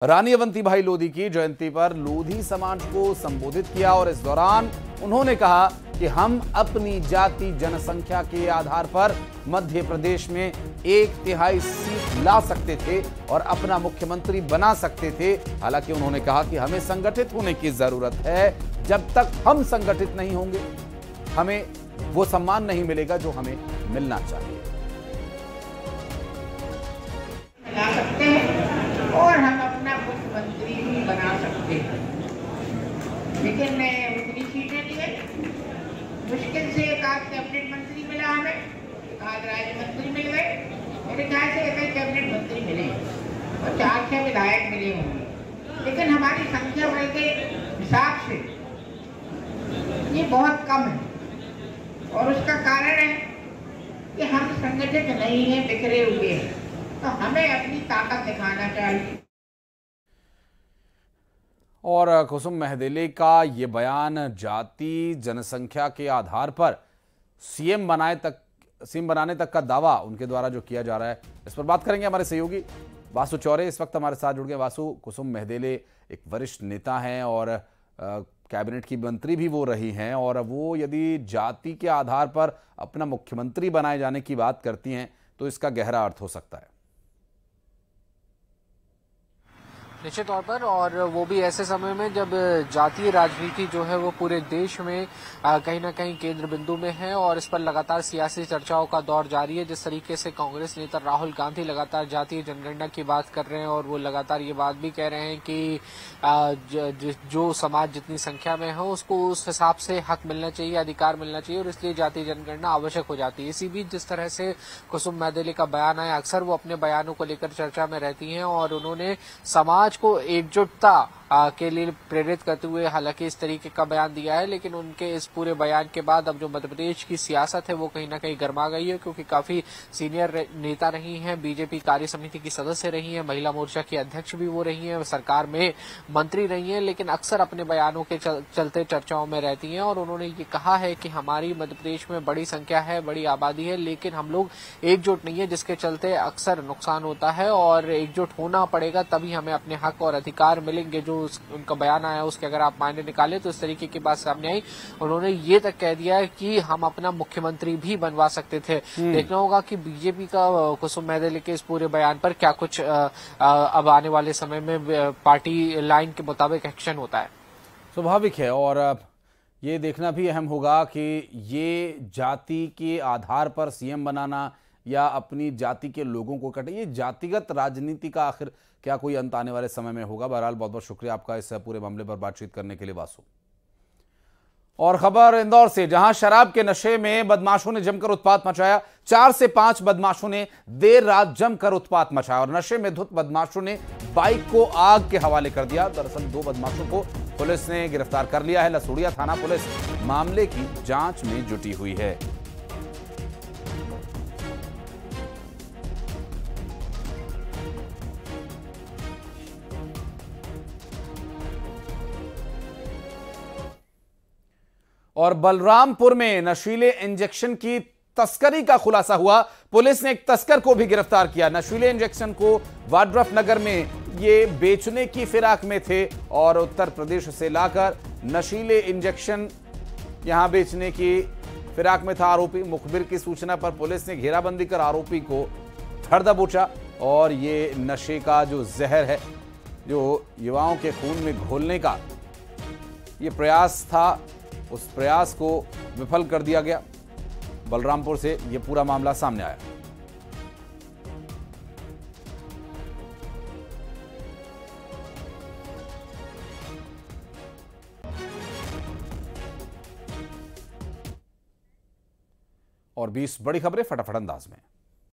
रानी अवंतीबाई लोधी की जयंती पर लोधी समाज को संबोधित किया और इस दौरान उन्होंने कहा कि हम अपनी जाति जनसंख्या के आधार पर मध्य प्रदेश में 1/3 सीट ला सकते थे और अपना मुख्यमंत्री बना सकते थे। हालांकि उन्होंने कहा कि हमें संगठित होने की जरूरत है। जब तक हम संगठित नहीं होंगे हमें वो सम्मान नहीं मिलेगा जो हमें मिलना चाहिए। और हम अपना मुख्यमंत्री भी बना सकते हैं, लेकिन उतनी सीटें नहीं है। मुश्किल से एक आध कैबिनेट मंत्री मिला हमें, एक आध राज्य मंत्री मिल गए, मेरे ख्याल से एक कैबिनेट मंत्री मिले और 4-6 विधायक मिले होंगे। लेकिन हमारी संख्या बल के हिसाब से ये बहुत कम है और उसका कारण है कि हम संगठित नहीं हैं, बिखरे हुए हैं। तो हमें अपनी ताकत दिखाना चाहिए। और कुसुम महदेले का ये बयान जाति जनसंख्या के आधार पर सीएम बनाने तक का दावा उनके द्वारा जो किया जा रहा है, इस पर बात करेंगे हमारे सहयोगी वासु चौरे इस वक्त हमारे साथ जुड़ गए। वासु, कुसुम महदेले एक वरिष्ठ नेता हैं और कैबिनेट की मंत्री भी वो रही हैं, और वो यदि जाति के आधार पर अपना मुख्यमंत्री बनाए जाने की बात करती हैं तो इसका गहरा अर्थ हो सकता है। निश्चित तौर पर, और वो भी ऐसे समय में जब जातीय राजनीति जो है वो पूरे देश में कहीं ना कहीं केंद्र बिंदु में है और इस पर लगातार सियासी चर्चाओं का दौर जारी है। जिस तरीके से कांग्रेस नेता राहुल गांधी लगातार जातीय जनगणना की बात कर रहे हैं और वो लगातार ये बात भी कह रहे हैं कि जो समाज जितनी संख्या में है उसको उस हिसाब से हक मिलना चाहिए, अधिकार मिलना चाहिए, और इसलिए जातीय जनगणना आवश्यक हो जाती है। इसी बीच जिस तरह से कुसुम महदेले का बयान आया, अक्सर वो अपने बयानों को लेकर चर्चा में रहती हैं और उन्होंने समाज को एकजुटता के लिए प्रेरित करते हुए हालांकि इस तरीके का बयान दिया है। लेकिन उनके इस पूरे बयान के बाद अब जो मध्य प्रदेश की सियासत है वो कहीं ना कहीं गर्मा गई है, क्योंकि काफी सीनियर नेता रही हैं, बीजेपी कार्य समिति की सदस्य रही हैं, महिला मोर्चा की अध्यक्ष भी वो रही हैं, सरकार में मंत्री रही हैं, लेकिन अक्सर अपने बयानों के चलते चर्चाओं में रहती हैं। और उन्होंने ये कहा है कि हमारी मध्य प्रदेश में बड़ी संख्या है, बड़ी आबादी है, लेकिन हम लोग एकजुट नहीं है, जिसके चलते अक्सर नुकसान होता है और एकजुट होना पड़ेगा, तभी हमें अपने हक और अधिकार मिलेंगे। जो उनका बयान आया उसके अगर आप मायने निकालें तो इस तरीके की बात सामने आई। उन्होंने ये तक कह दिया है कि हम अपना मुख्यमंत्री भी बनवा सकते थे। देखना होगा कि बीजेपी का कुसुम महदेले के इस पूरे बयान पर क्या कुछ अब आने वाले समय में पार्टी लाइन के मुताबिक एक्शन होता है। स्वाभाविक है, और ये देखना भी अहम होगा कि ये जाति के आधार पर सीएम बनाना या अपनी जाति के लोगों को कटे, ये जातिगत राजनीति का आखिर क्या कोई अंत आने वाले समय में होगा। बहरहाल बहुत बहुत शुक्रिया आपका इस पूरे मामले पर बातचीत करने के लिए वासु। और खबर इंदौर से, जहां शराब के नशे में बदमाशों ने जमकर उत्पात मचाया। 4 से 5 बदमाशों ने देर रात जमकर उत्पात मचाया और नशे में धुत बदमाशों ने बाइक को आग के हवाले कर दिया। दरअसल 2 बदमाशों को पुलिस ने गिरफ्तार कर लिया है। लसूड़िया थाना पुलिस मामले की जांच में जुटी हुई है। और बलरामपुर में नशीले इंजेक्शन की तस्करी का खुलासा हुआ। पुलिस ने एक तस्कर को भी गिरफ्तार किया। नशीले इंजेक्शन को वाड्रफ नगर में ये बेचने की फिराक में थे और उत्तर प्रदेश से लाकर नशीले इंजेक्शन यहां बेचने की फिराक में था आरोपी। मुखबिर की सूचना पर पुलिस ने घेराबंदी कर आरोपी को धर दबोचा और ये नशे का जो जहर है, जो युवाओं के खून में घोलने का ये प्रयास था, उस प्रयास को विफल कर दिया गया। बलरामपुर से यह पूरा मामला सामने आया। और 20 बड़ी खबरें फटाफट अंदाज में।